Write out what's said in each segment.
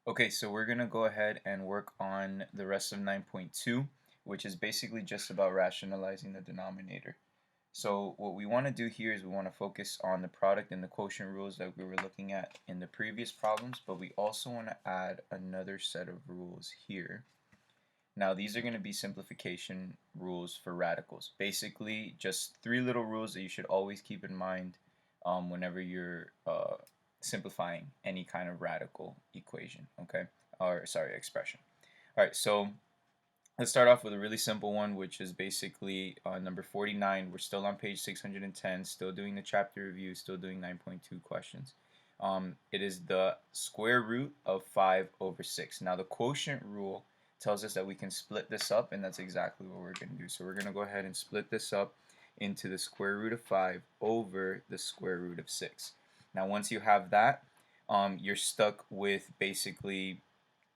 Okay, so we're going to go ahead and work on the rest of 9.2, which is basically just about rationalizing the denominator. So what we want to do here is we want to focus on the product and the quotient rules that we were looking at in the previous problems, but we also want to add another set of rules here. Now these are going to be simplification rules for radicals. Basically just three little rules that you should always keep in mind whenever you're simplifying any kind of radical equation, okay? Or sorry, expression. All right, so let's start off with a really simple one, which is basically number 49. We're still on page 610, still doing the chapter review, still doing 9.2 questions. It is the square root of 5 over 6. Now the quotient rule tells us that we can split this up, and that's exactly what we're going to do. So we're going to go ahead and split this up into the square root of 5 over the square root of 6. Now once you have that, you're stuck with basically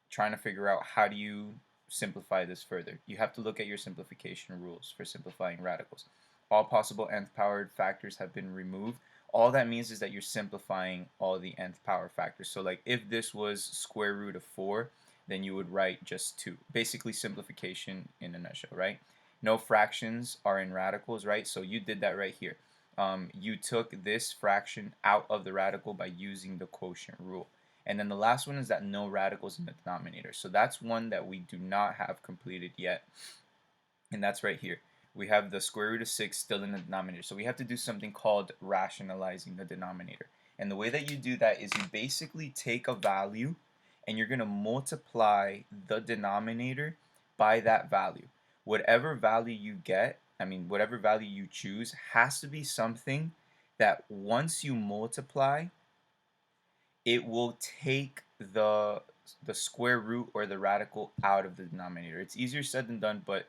trying to figure out how do you simplify this further. You have to look at your simplification rules for simplifying radicals. All possible nth powered factors have been removed. All that means is that you're simplifying all the nth power factors. So like if this was square root of 4, then you would write just 2. Basically simplification in a nutshell, right? No fractions are in radicals, right? So you did that right here. You took this fraction out of the radical by using the quotient rule. And then the last one is that no radicals in the denominator. So that's one that we do not have completed yet. And that's right here. We have the square root of 6 still in the denominator. So we have to do something called rationalizing the denominator. And the way that you do that is you basically take a value and you're going to multiply the denominator by that value. Whatever value you get, whatever value you choose, has to be something that once you multiply, it will take the square root or the radical out of the denominator. It's easier said than done, but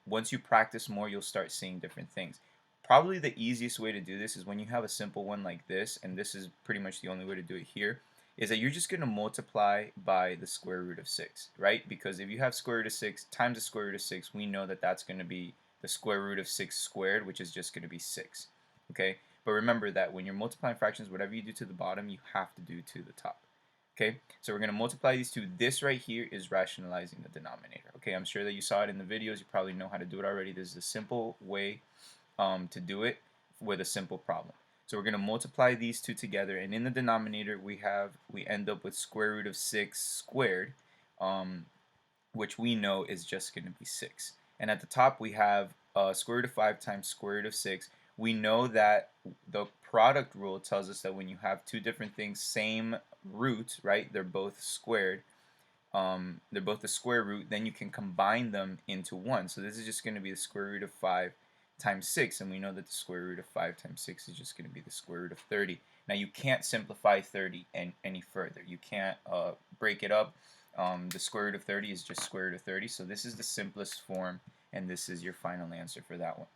once you practice more, you'll start seeing different things. Probably the easiest way to do this is when you have a simple one like this, and this is pretty much the only way to do it here, is that you're just going to multiply by the square root of 6, right? Because if you have square root of 6 times the square root of 6, we know that that's going to be the square root of 6 squared, which is just going to be 6, okay? But remember that when you're multiplying fractions, whatever you do to the bottom, you have to do to the top. Okay, so we're going to multiply these two. This right here is rationalizing the denominator. Okay, I'm sure that you saw it in the videos. You probably know how to do it already. This is a simple way to do it with a simple problem. So we're going to multiply these two together, and in the denominator we end up with square root of 6 squared, which we know is just going to be 6. And at the top we have square root of 5 times square root of 6. We know that the product rule tells us that when you have two different things, same root, right? They're both squared. They're both the square root. Then you can combine them into 1. So this is just going to be the square root of 5 times 6. And we know that the square root of 5 times 6 is just going to be the square root of 30. Now you can't simplify 30 any further. You can't break it up. The square root of 30 is just square root of 30. So this is the simplest form, and this is your final answer for that one.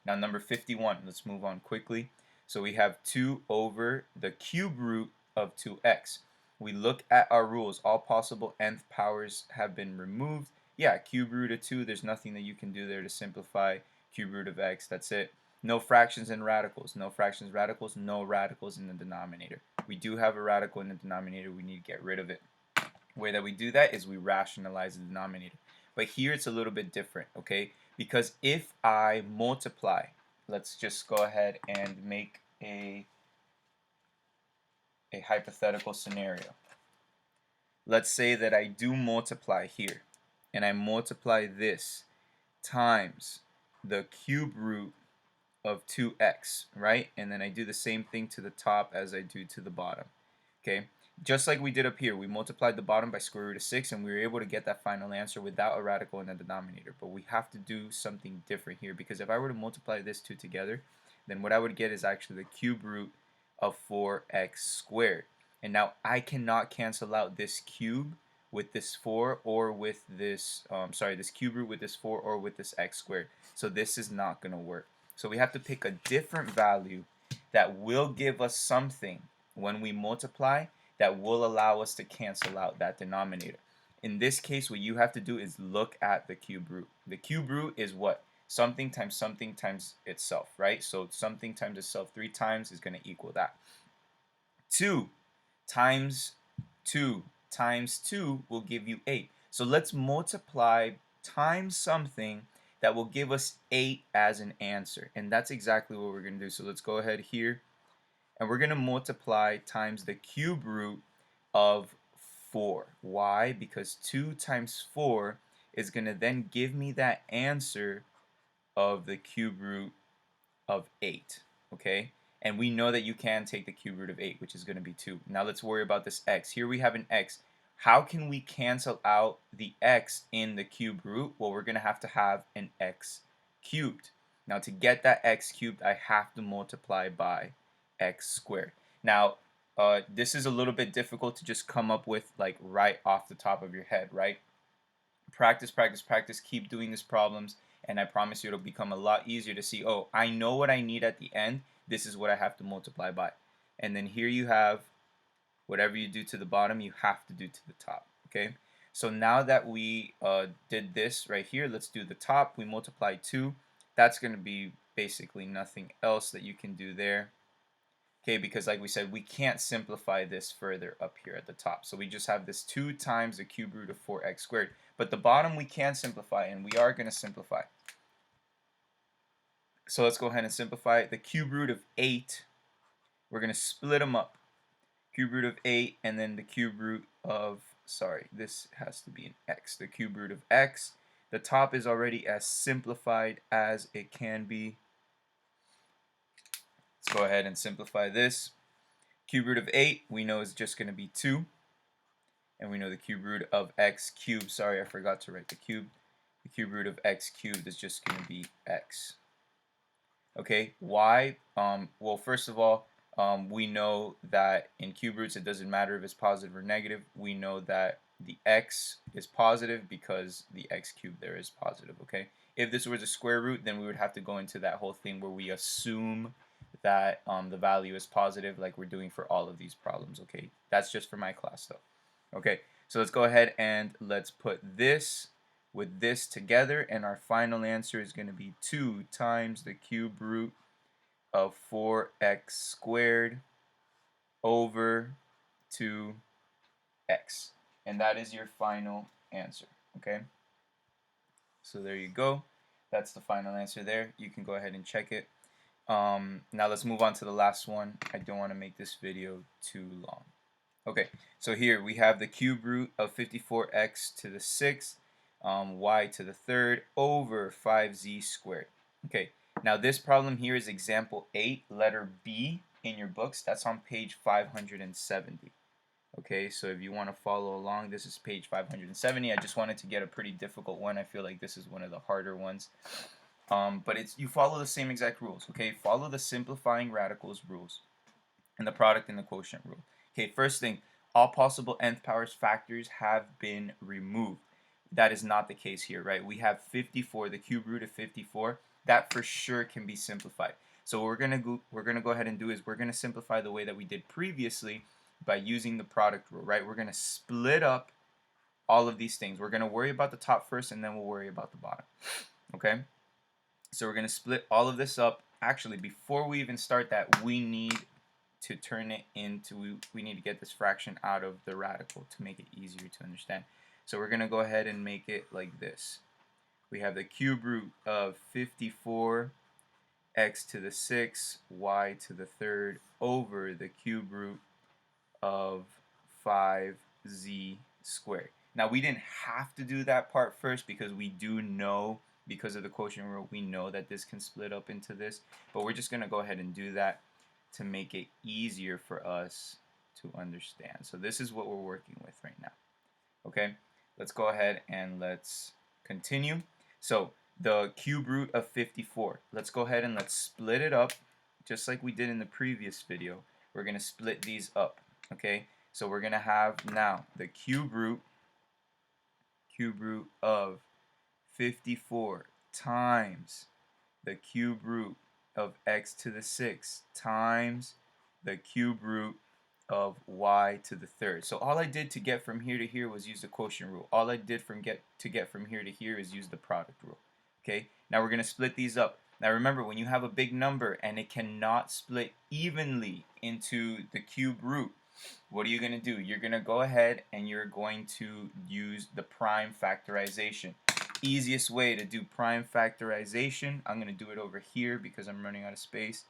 Now number 51, let's move on quickly. So we have 2 over the cube root of 2x. We look at our rules. All possible nth powers have been removed. Yeah, cube root of 2, there's nothing that you can do there to simplify. Cube root of x, that's it. No fractions and radicals. No fractions, radicals, no radicals in the denominator. We do have a radical in the denominator. We need to get rid of it. The way that we do that is we rationalize the denominator. But here it's a little bit different, okay? Because if I multiply, let's just go ahead and make a hypothetical scenario. Let's say that I do multiply here, and I multiply this times the cube root of 2x, right? And then I do the same thing to the top as I do to the bottom, okay? Just like we did up here, we multiplied the bottom by square root of 6, and we were able to get that final answer without a radical in the denominator. But we have to do something different here, because if I were to multiply this two together, then what I would get is actually the cube root of 4x squared. And now I cannot cancel out this cube with this 4 or with this, this cube root with this 4 or with this x squared. So this is not going to work. So we have to pick a different value that will give us something when we multiply that will allow us to cancel out that denominator. In this case, what you have to do is look at the cube root. The cube root is what? Something times itself, right? So something times itself 3 times is going to equal that. 2 times 2 times 2 will give you 8. So let's multiply times something that will give us 8 as an answer. And that's exactly what we're going to do. So let's go ahead here, and we're going to multiply times the cube root of 4. Why? Because 2 times 4 is going to then give me that answer of the cube root of 8. Okay? And we know that you can take the cube root of 8, which is going to be 2. Now let's worry about this x. Here we have an x. How can we cancel out the x in the cube root? Well, we're going to have an x cubed. Now to get that x cubed, I have to multiply by x squared. Now, this is a little bit difficult to just come up with like right off the top of your head, right? Practice, practice, practice. Keep doing these problems, and I promise you it'll become a lot easier to see, oh, I know what I need at the end. This is what I have to multiply by. And then here you have whatever you do to the bottom, you have to do to the top. Okay? So now that we did this right here, let's do the top. We multiply 2. That's going to be basically nothing else that you can do there. Okay, because like we said, we can't simplify this further up here at the top. So we just have this 2 times the cube root of 4x squared. But the bottom we can simplify, and we are going to simplify. So let's go ahead and simplify. The cube root of 8, we're going to split them up. Cube root of 8, and then the cube root of, sorry, this has to be an x. The cube root of x. The top is already as simplified as it can be. Let's go ahead and simplify this. Cube root of 8, we know is just going to be 2. And we know the cube root of x cubed, sorry, I forgot to write the cube. The cube root of x cubed is just going to be x. Okay, why? Well, first of all, we know that in cube roots it doesn't matter if it's positive or negative. We know that the x is positive because the x cubed there is positive, okay? If this was a square root, then we would have to go into that whole thing where we assume that the value is positive like we're doing for all of these problems, okay? That's just for my class though. Okay, so let's go ahead and let's put this with this together, and our final answer is going to be 2 times the cube root of 4x squared over 2x. And that is your final answer, okay? So there you go. That's the final answer there. You can go ahead and check it. Now let's move on to the last one. I don't want to make this video too long. Okay, so here we have the cube root of 54x to the 6th, y to the 3rd over 5z squared. Okay, now this problem here is example 8, letter B in your books. That's on page 570. Okay, so if you want to follow along, this is page 570. I just wanted to get a pretty difficult one. I feel like this is one of the harder ones. But you follow the same exact rules. Okay, follow the simplifying radicals rules and the product and the quotient rule. Okay, first thing, all possible nth powers factors have been removed. That is not the case here, right? We have 54, the cube root of 54. That for sure can be simplified. So what we're gonna go ahead and do is we're gonna simplify the way that we did previously by using the product rule, right? We're gonna split up all of these things. We're gonna worry about the top first, and then we'll worry about the bottom. Okay? So we're gonna split all of this up. Actually, before we even start that, we need to turn it into, we need to get this fraction out of the radical to make it easier to understand. So we're going to go ahead and make it like this. We have the cube root of 54 x to the 6th, y to the 3rd over the cube root of 5z squared. Now we didn't have to do that part first because we do know, because of the quotient rule, we know that this can split up into this, but we're just going to go ahead and do that to make it easier for us to understand. So this is what we're working with right now. Okay, let's go ahead and let's continue. So the cube root of 54, let's go ahead and let's split it up just like we did in the previous video. We're going to split these up. Okay, so we're going to have now the cube root of 54 times the cube root of x to the 6th times the cube root of y to the 3rd. So all I did to get from here to here was use the quotient rule. All I did to get from here to here is use the product rule. Okay, now we're going to split these up. Now remember, when you have a big number and it cannot split evenly into the cube root, what are you going to do? You're going to go ahead and you're going to use the prime factorization. Easiest way to do prime factorization, I'm going to do it over here because I'm running out of space,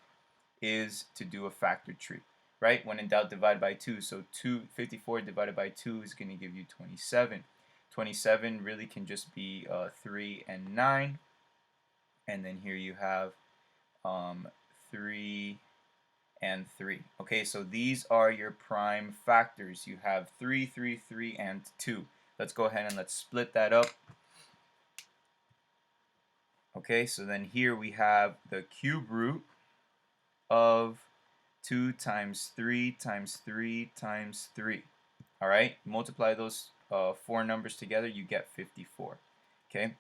is to do a factor tree, right? When in doubt, divide by 2. So 54 divided by 2 is going to give you 27. 27 really can just be 3 and 9. And then here you have 3 and 3. Okay, so these are your prime factors. You have 3, 3, 3, and 2. Let's go ahead and let's split that up. Okay, so then here we have the cube root of 2 times 3 times 3 times 3. All right, multiply those four numbers together, you get 54. Okay,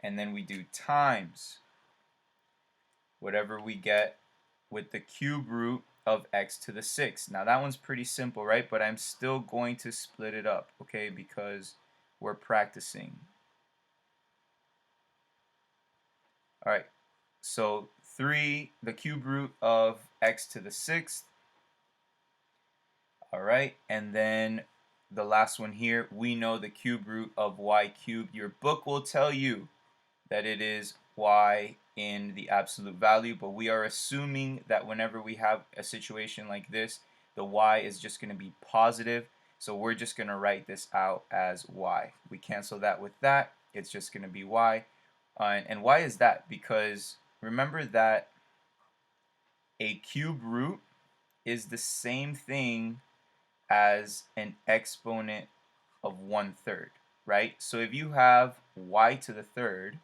and then we do times whatever we get with the cube root of x to the 6. Now that one's pretty simple, right? But I'm still going to split it up, okay, because we're practicing. All right, so 3, the cube root of x to the 6th. All right, and then the last one here, we know the cube root of y cubed. Your book will tell you that it is y in the absolute value, but we are assuming that whenever we have a situation like this, the y is just going to be positive, so we're just going to write this out as y. We cancel that with that, it's just going to be y. And why is that? Because remember that a cube root is the same thing as an exponent of 1/3, right? So if you have y to the third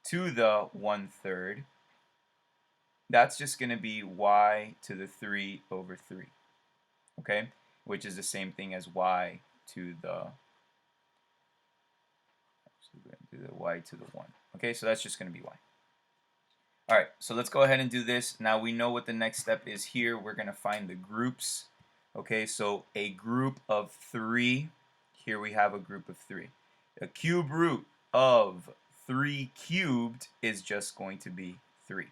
to the 1/3, that's just going to be y to the 3 over 3, okay? Which is the same thing as y to the, so we're going to do the y to the 1. Okay, so that's just going to be y. All right, so let's go ahead and do this. Now we know what the next step is here. We're going to find the groups. Okay, so a group of 3. Here we have a group of 3. A cube root of 3 cubed is just going to be 3,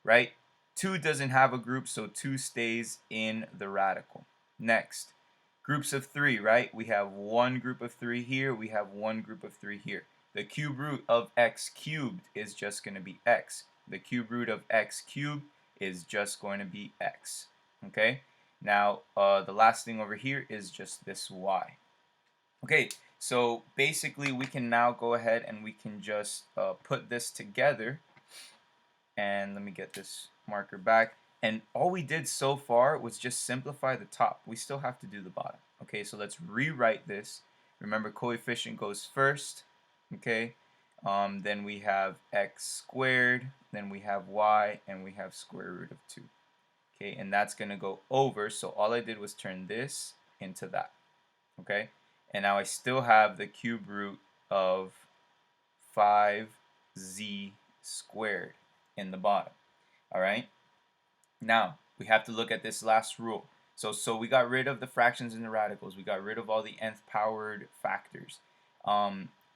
right? 2 doesn't have a group, so 2 stays in the radical. Next, groups of 3, right? We have one group of 3 here. We have one group of 3 here. The cube root of x cubed is just going to be x. The cube root of x cubed is just going to be x. Okay? Now, the last thing over here is just this y. Okay, so basically we can now go ahead and we can just put this together. And let me get this marker back. And all we did so far was just simplify the top. We still have to do the bottom. Okay, so let's rewrite this. Remember, coefficient goes first. Okay, then we have x squared, then we have y, and we have square root of 2. Okay, and that's going to go over, so all I did was turn this into that. Okay, and now I still have the cube root of 5z squared in the bottom. All right, now we have to look at this last rule. So we got rid of the fractions and the radicals. We got rid of all the nth powered factors.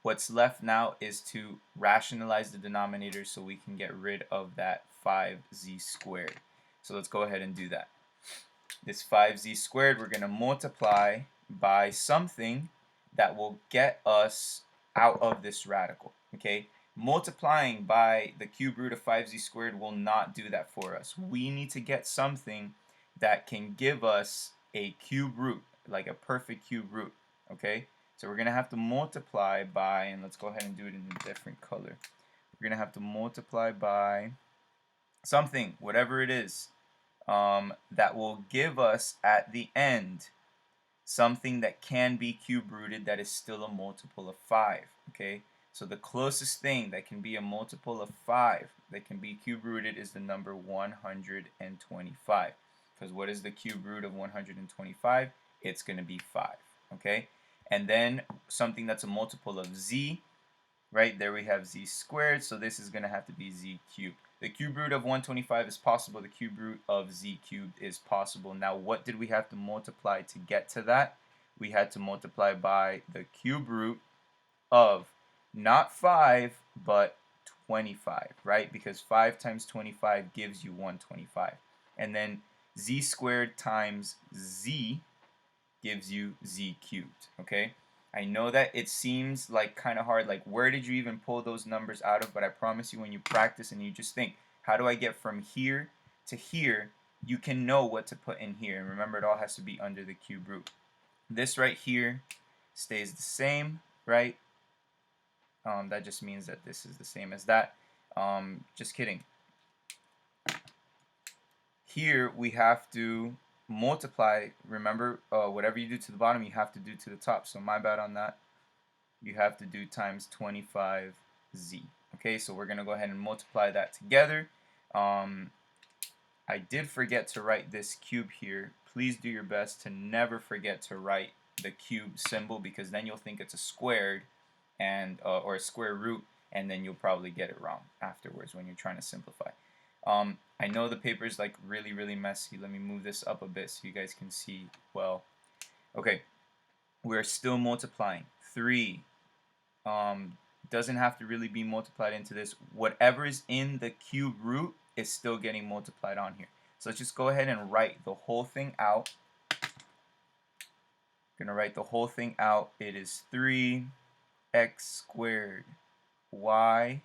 What's left now is to rationalize the denominator so we can get rid of that 5z squared. So let's go ahead and do that. This 5z squared we're going to multiply by something that will get us out of this radical. Okay, multiplying by the cube root of 5z squared will not do that for us. We need to get something that can give us a cube root, like a perfect cube root. Okay, so we're going to have to multiply by, and let's go ahead and do it in a different color. We're going to have to multiply by something, whatever it is, that will give us at the end something that can be cube rooted that is still a multiple of 5. Okay, so the closest thing that can be a multiple of 5 that can be cube rooted is the number 125. Because what is the cube root of 125? It's going to be 5. Okay, and then something that's a multiple of z, right? There we have z squared, so this is going to have to be z cubed. The cube root of 125 is possible. The cube root of z cubed is possible. Now, what did we have to multiply to get to that? We had to multiply by the cube root of not 5, but 25, right? Because 5 times 25 gives you 125. And then Z squared times Z gives you Z cubed, okay? I know that it seems like kind of hard, like where did you even pull those numbers out of, but I promise you when you practice and you just think, how do I get from here to here, you can know what to put in here. And remember, it all has to be under the cube root. This right here stays the same, right? That just means that this is the same as that. Just kidding. Here we have to multiply. Remember, whatever you do to the bottom, you have to do to the top. So my bad on that. You have to do times 25z. Okay, so we're going to go ahead and multiply that together. I did forget to write this cube here. Please do your best to never forget to write the cube symbol, because then you'll think it's a squared and or a square root, and then you'll probably get it wrong afterwards when you're trying to simplify. I know the paper is like really messy. Let me move this up a bit so you guys can see well. Okay, we're still multiplying. 3 doesn't have to really be multiplied into this. Whatever is in the cube root is still getting multiplied on here. So let's just go ahead and write the whole thing out. I'm gonna write the whole thing out. It is 3x squared y,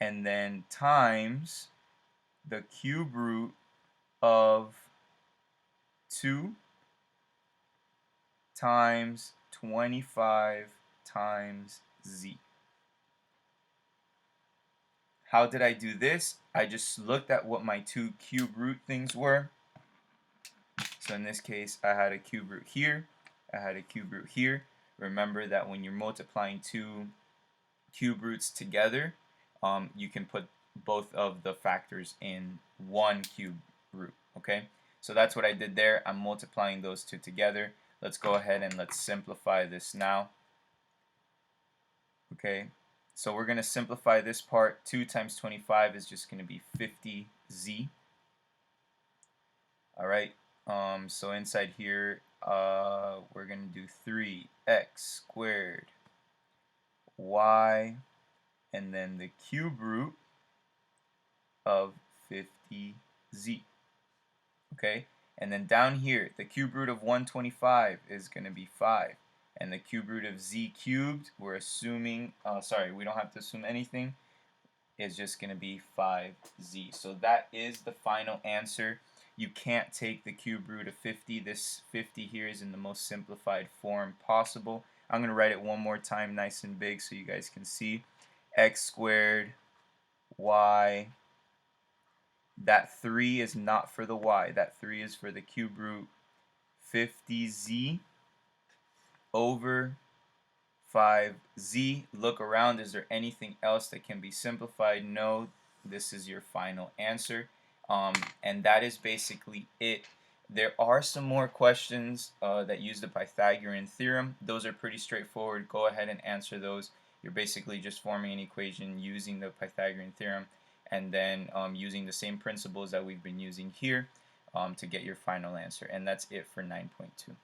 and then times the cube root of 2 times 25 times z. How did I do this? I just looked at what my two cube root things were. So in this case, I had a cube root here, I had a cube root here. Remember that when you're multiplying two cube roots together, you can put both of the factors in one cube root, okay? So that's what I did there. I'm multiplying those two together. Let's go ahead and let's simplify this now. Okay, so we're going to simplify this part. 2 times 25 is just going to be 50z. Alright, so inside here, we're going to do 3x squared y, and then the cube root of 50z. Okay, and then down here, the cube root of 125 is going to be 5. And the cube root of z cubed, we're assuming, sorry, we don't have to assume anything, is just going to be 5z. So that is the final answer. You can't take the cube root of 50. This 50 here is in the most simplified form possible. I'm going to write it one more time nice and big so you guys can see. X squared y. That 3 is not for the y. That 3 is for the cube root 50z over 5z. Look around. Is there anything else that can be simplified? No. This is your final answer. And that is basically it. There are some more questions that use the Pythagorean theorem. Those are pretty straightforward. Go ahead and answer those. You're basically just forming an equation using the Pythagorean theorem, and then using the same principles that we've been using here to get your final answer. And that's it for 9.2.